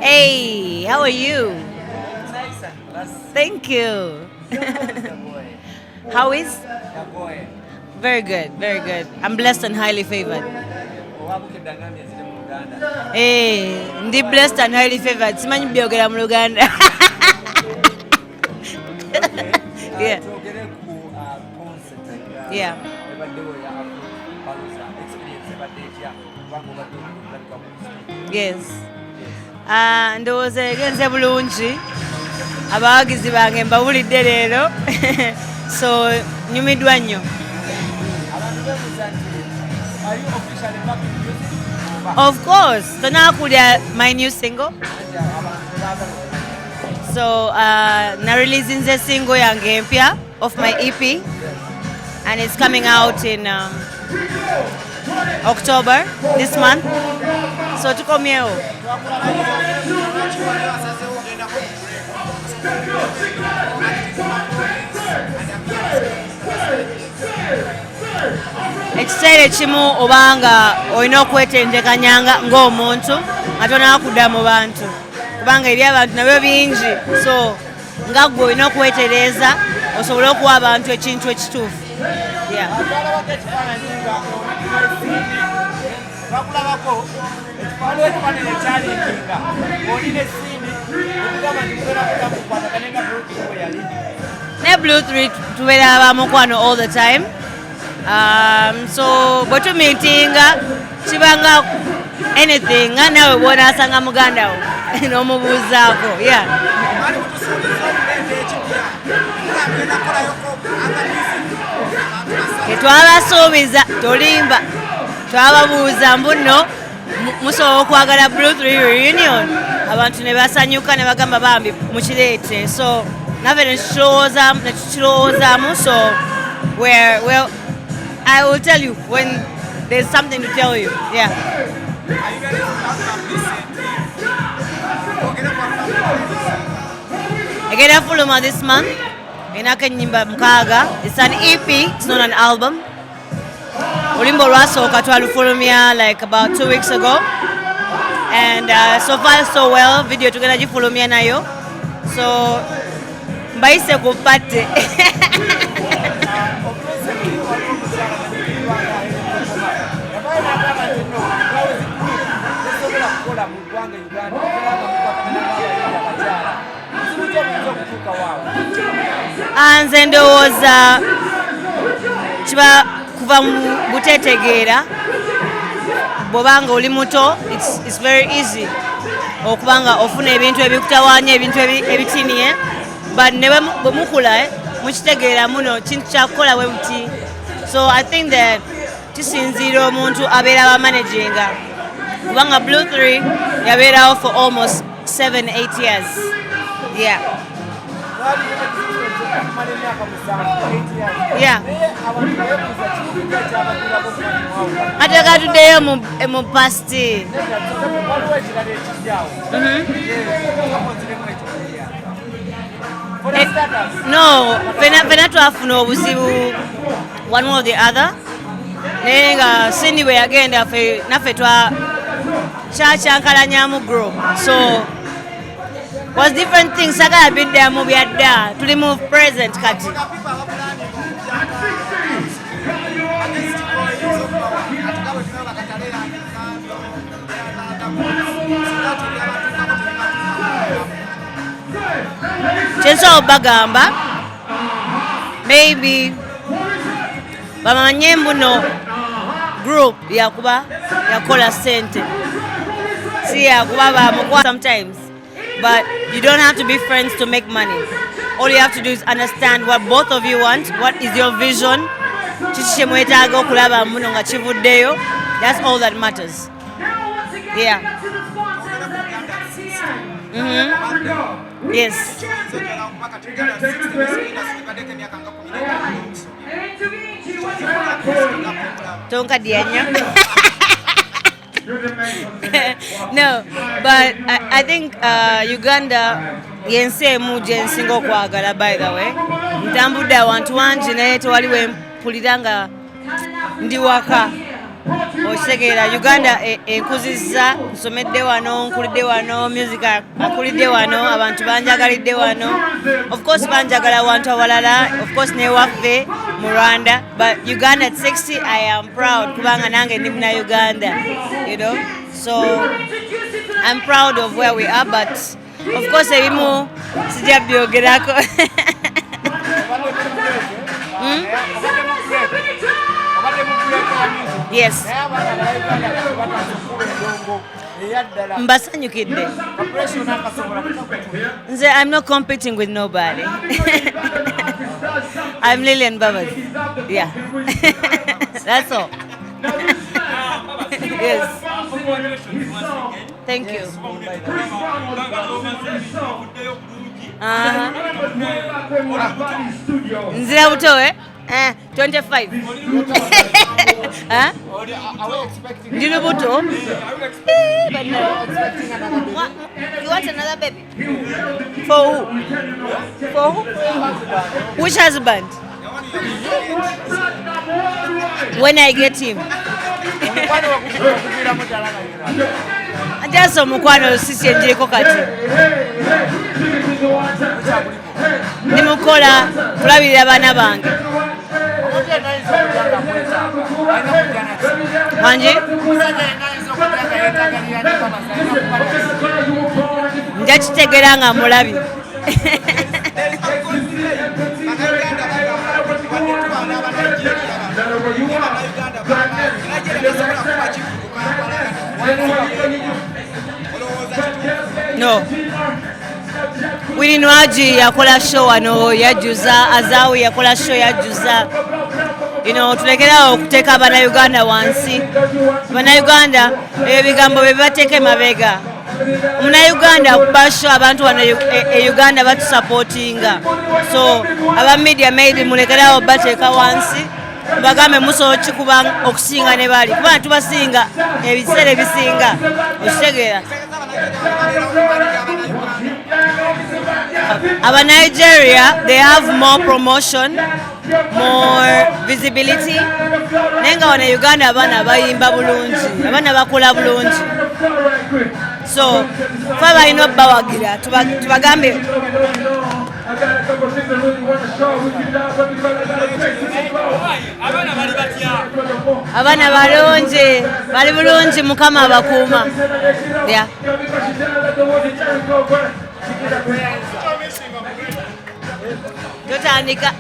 Hey, how are you? Thank you. How is? Very good, very good. I'm blessed and highly favored. Hey, ndi blessed and highly favored. Simanyi byogera mu Luganda. Yeah. Yeah. Yes. Ndowooza egenze bulungi. Abawagizi bange mbawulidde leero. So, nyumiddwa nnyo. Are you officially back in music? Of course. Tunakulya my new single. So, na releasing the single yange empya of my EP. And it's coming out in October this month. So Nkomyewo. Ekiseera ekimu obanga olina okwetendekanyanga ng'omuntu nga tonakudda mu bantu kubanga eri abantu nabyo bingi, so nga ggwe olina okwetereeza osobole okuwa abantu ekintu ekituufu. Ne Bluetooth tubeera abamukwano all the time. So bwe tumiitinga kibanga anything nga nawe bw'onaasanga muganda wo n'omubuuzaako. Tetwabasuubiza tolimba twababuuza mbuno musobola okwagala Bluetooth reunion, abantu ne basanyuka ne bagamba bambi mukireete. So nave netukirowoozaamu, so well, I will tell you when there's something to tell you. Agenda fuluma this month. Enaka nyimba mukaaga. It's an EP, it's not an album. Olimbo lwasooka twalufulumya like about 2 weeks ago. And so far so well, video tugenda gifulumya nayo. So mbayise ku party. Nze ndowooza kiba kuva mu buteetegeera. Bw'obanga oli muto, it's very easy okubanga ofuna ebintu ebikutawaanya, ebintu ebitiniye, but ne bwe mukula mukitegeera muno kintu kyakukola bwe buti. So I think that kisinziira omuntu abeera abamanaginga kubanga Bluetooth yabeerawo for almost 7-8 years. Ate katuddeyo mu pasti. No, fena twafuna obuzibu one or the other. Naye nga Cindy bwe yagenda naffe kyakyankalanyamu group. So was different things sagala biddamu byadda tuli mu present kati. Kyensobola bagamba maybe bamanye mbuno group yakola sente si yakuba bamukwa sometimes, but you don't have to be friends to make money. All you have to do is understand what both of you want, what is your vision, kiki kye mwetaaga okulaba muno nga kivuddeyo. That's all that matters. Yes. Tonkadianya. No, but I think Uganda yensi emu gye nsinga okwagala, by the way. Ntambudde awantu wangi naye tewali we mpulira nga ndi waka. okitegeera Uganda enkuzizza nsomedde wano nkulidde wano music akulidde wano abantu banjagalidde wano of course banjagala abantu awalala of course newaffe mu Rwanda but Uganda at 60 I am proud kubanga nange ndi muna Uganda you know so I'm proud of where we are but of course ebimu sijja byogerako Yes. Mbasanyukidde. Nze I'm not competing with nobody. I'm Lilian Mbabazi. Yeah. That's all. Yes. Thank you. Nzira buto 25. Huh? Ndino buto? You want another baby? For who? For who? Which husband? When I get him. Just omukwano sisi enjiriko kati. Nimukola kulabirira abaana bange. Wanji? Nja kitegera nga mulabi. No. Wirinwaji yakola show wano yajuza Azawi yakola show yajuza you know tulekerawo okuteeka Abannayuganda wansi Abannayuganda ebigambo bye bateeka emabega Omunnayuganda akuba show abantu wano Uganda batusupportinga so aba media maybe mulekerawo bateeka wansi bagambe musobola kikuba okusinga ne bali kuba tubasinga ebiseera ebisinga okitegeera Aba Nigeria, they have more promotion, more visibility. Nenga wana Uganda abana bayimba bulungi, abana bakola bulungi. So, faba ino bawagira, tubagambe. Abana balungi, bali bulungi mukama abakuuma. Yeah. Totandika